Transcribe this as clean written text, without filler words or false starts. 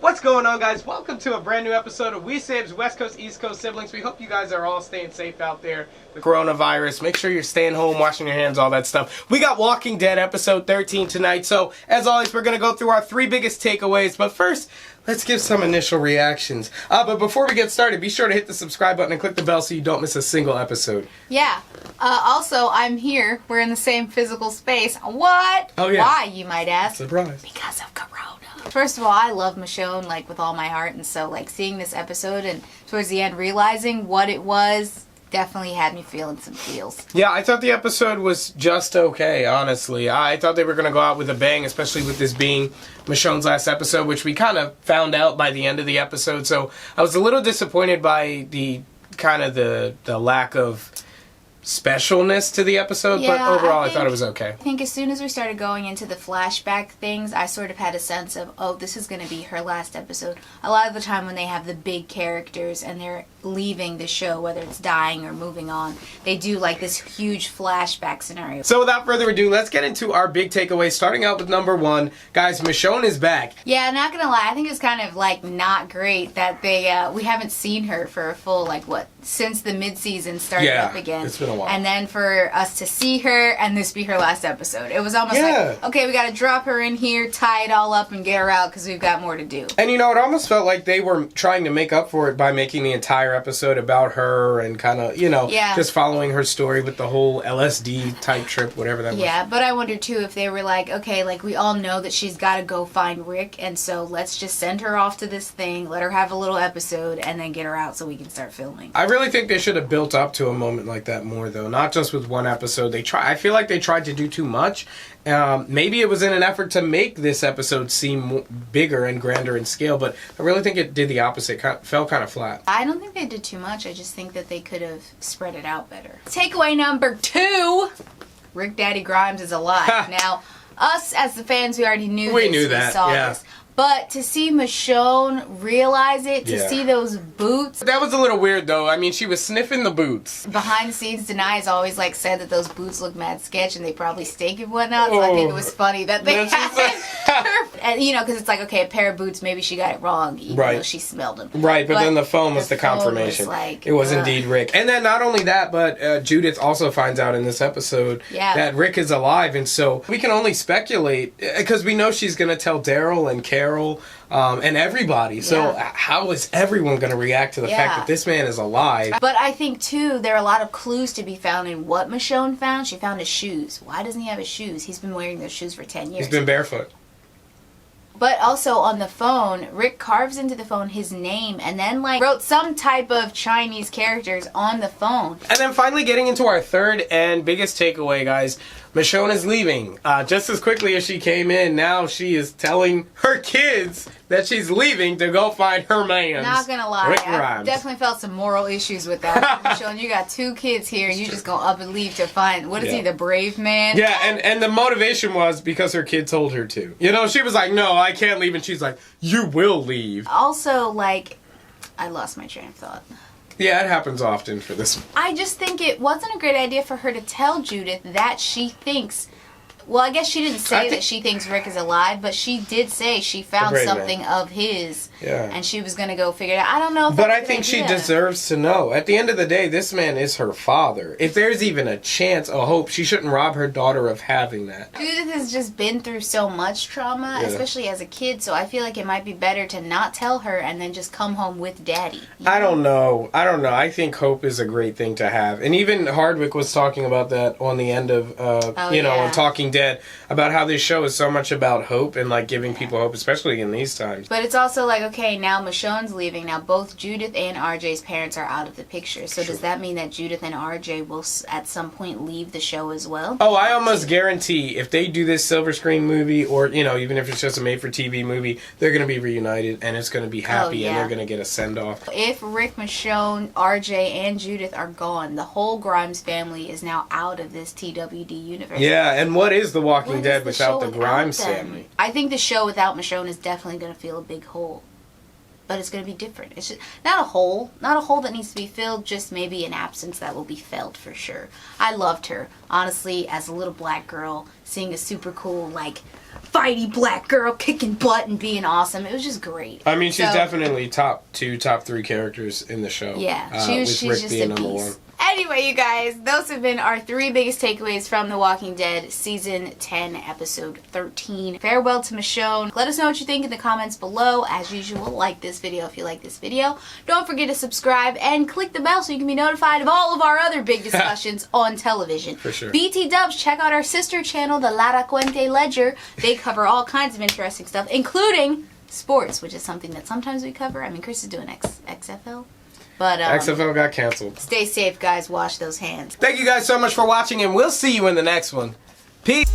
What's going on, guys? Welcome to a brand new episode of We Saves West Coast, East Coast Siblings. We hope you guys are all staying safe out there with coronavirus. Make sure you're staying home, washing your hands, all that stuff. We got Walking Dead episode 13 tonight. So, as always, we're going to go through our 3 biggest takeaways. But first, let's give some initial reactions. But before we get started, be sure to hit the subscribe button and click the bell so you don't miss a single episode. Yeah. Also, I'm here. We're in the same physical space. What? Oh, yeah. Why, you might ask? Surprise. Because of Corona. First of all, I love Michonne, like, with all my heart. And so, like, seeing this episode and towards the end realizing what it was definitely had me feeling some feels. Yeah, I thought the episode was just okay, honestly. I thought they were going to go out with a bang, especially with this being Michonne's last episode, which we kind of found out by the end of the episode. So I was a little disappointed by the kind of the lack of specialness to the episode, Yeah, but overall I thought it was okay. I think as soon as we started going into the flashback things, I sort of had a sense of, oh, this is going to be her last episode. A lot of the time when they have the big characters and they're leaving the show, whether it's dying or moving on, they do like this huge flashback scenario. So without further ado, let's get into our big takeaways, starting out with number 1. Guys, Michonne is back. Yeah, not gonna lie, I think it's kind of like not great that they we haven't seen her for a full, like, what, since the mid-season started up again. It's been a while. And then for us to see her and this be her last episode. It was almost like, okay, we gotta drop her in here, tie it all up, and get her out because we've got more to do. And you know, it almost felt like they were trying to make up for it by making the entire episode about her and kind of, you know, just following her story with the whole LSD type trip, whatever that was. Yeah, but I wonder too if they were like, okay, like, we all know that she's gotta go find Rick, and so let's just send her off to this thing, let her have a little episode, and then get her out so we can start filming. I really think they should have built up to a moment like that more, though. Not just with one episode. I feel like they tried to do too much. Maybe it was in an effort to make this episode seem bigger and grander in scale, but I really think it did the opposite. Fell kind of flat. I don't think they did too much. I just think that they could have spread it out better. Takeaway number 2. Rick Daddy Grimes is alive. Now, us as the fans, we already knew we this. Knew that. We saw this. But to see Michonne realize it, to see those boots. That was a little weird, though. I mean, she was sniffing the boots. Behind the scenes, Denai's always, like, said that those boots look mad sketch and they probably stink and whatnot. So I think it was funny that they had and, you know, because it's like, okay, a pair of boots, maybe she got it wrong, even though she smelled them. Right, but then the phone was the confirmation. It was indeed Rick. And then not only that, but Judith also finds out in this episode that Rick is alive. And so we can only speculate, because we know she's going to tell Daryl and Carol and everybody. So how is everyone going to react to the fact that this man is alive? But I think, too, there are a lot of clues to be found in what Michonne found. She found his shoes. Why doesn't he have his shoes? He's been wearing those shoes for 10 years. He's been barefoot. But also on the phone, Rick carves into the phone his name and then, like, wrote some type of Chinese characters on the phone. And then finally getting into our 3rd and biggest takeaway, guys. Michonne is leaving. Just as quickly as she came in, now she is telling her kids that she's leaving to go find her man. Not gonna lie, Rick I Grimes. definitely felt some moral issues with that. Michonne, you got 2 kids here and you just go up and leave to find, what is he, the brave man? Yeah, and the motivation was because her kid told her to. You know, she was like, no, I can't leave. And she's like, you will leave. Also, like, I lost my train of thought. Yeah, it happens often for this one. I just think it wasn't a great idea for her to tell Judith that she thinks... Well, I guess she didn't say that she thinks Rick is alive, but she did say she found something of his, and she was going to go figure it out. I don't know if But I think she deserves to know. At the end of the day, this man is her father. If there's even a chance, a hope, she shouldn't rob her daughter of having that. Judith has just been through so much trauma, especially as a kid, so I feel like it might be better to not tell her and then just come home with Daddy. I don't know. I think hope is a great thing to have. And even Hardwick was talking about that on the end of, on Talking Dead, about how this show is so much about hope and, like, giving people hope, especially in these times. But it's also like, okay, now Michonne's leaving. Now both Judith and RJ's parents are out of the picture. So does that mean that Judith and RJ will at some point leave the show as well? Oh, I almost guarantee if they do this silver screen movie, or, you know, even if it's just a made-for-TV movie, they're going to be reunited and it's going to be happy and they're going to get a send-off. If Rick, Michonne, RJ, and Judith are gone, the whole Grimes family is now out of this TWD universe. Yeah, and what is The Walking Dead without the Grimes family? I think the show without Michonne is definitely going to feel a big hole. But it's going to be different. It's just not a hole that needs to be filled, just maybe an absence that will be felt for sure. I loved her, honestly, as a little black girl, seeing a super cool, like, fighty black girl kicking butt and being awesome. It was just great. I mean, she's definitely top 2, top 3 characters in the show. Yeah, she's with Rick just being a number beast. 1. Anyway, you guys, those have been our 3 biggest takeaways from The Walking Dead Season 10, Episode 13. Farewell to Michonne. Let us know what you think in the comments below. As usual, like this video if you like this video. Don't forget to subscribe and click the bell so you can be notified of all of our other big discussions on television. For sure. BT Dubs, check out our sister channel, the Lara Cuente Ledger. They cover all kinds of interesting stuff, including sports, which is something that sometimes we cover. I mean, Chris is doing XFL. But XFL got canceled. Stay safe, guys. Wash those hands. Thank you guys so much for watching, and we'll see you in the next one. Peace.